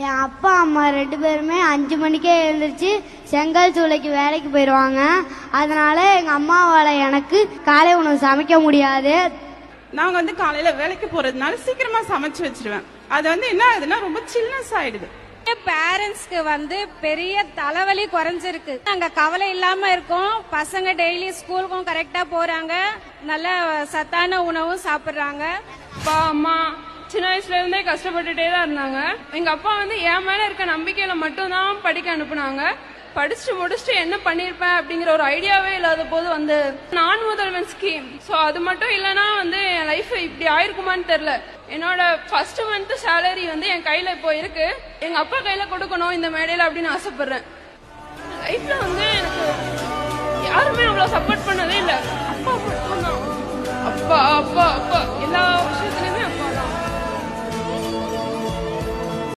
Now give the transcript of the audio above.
என் அப்பா அம்மா 2 பேருமே 5 மணிக்கே எழுந்திரிச்சு செங்கல் சூளைக்கு வேலைக்கு போயிடுவாங்க. அதனால எங்க அம்மாவால எனக்கு காலை உணவு சமைக்க முடியாது. நாங்க காலையில வேலைக்கு போறதுனால சீக்கிரமா சமைச்சு வச்சிருவேன். அது என்ன ஆகுதுன்னா ரொம்ப சில்னஸ் ஆயிடுது. பேரண்ட்ஸ்க்கு பெரிய தலைவலி குறைஞ்சிருக்கு. நாங்க கவலை இல்லாம இருக்கோம். பசங்க டெய்லி ஸ்கூலுக்கும் கரெக்டா போறாங்க. நல்ல சத்தான உணவும் சாப்பிடுறாங்க. அப்பா அம்மா சின்ன வயசுல இருந்தே கஷ்டப்பட்டுட்டே தான் இருந்தாங்க. எங்க அப்பா என் மேல இருக்க நம்பிக்கையில மட்டும் தான் படிக்க அனுப்புனாங்க. படிச்சுட்டு முடிச்சுட்டு என்ன பண்ணிருப்பேன் அப்படிங்கிற ஒரு ஐடியாவே இல்லாத போது நான் முதல்வன் ஸ்கீம். சோ அது மட்டும் இல்லனா என் லைஃப் இப்படி ஆயிருக்குமான்னு தெரியல. என்னோட ஃபர்ஸ்ட் மந்த் சேலரி என் கையில இப்போ இருக்கு. எங்க அப்பா கையில கொடுக்கணும் இந்த மேடையில அப்படின்னு ஆசைப்படுறேன். லைஃப்ல எனக்கு யாருமே அவ்வளவு சப்போர்ட் பண்ணதே இல்ல. அப்பா மட்டும் தான். அப்பா அப்பா அப்பா எல்லா விஷயத்துலயும்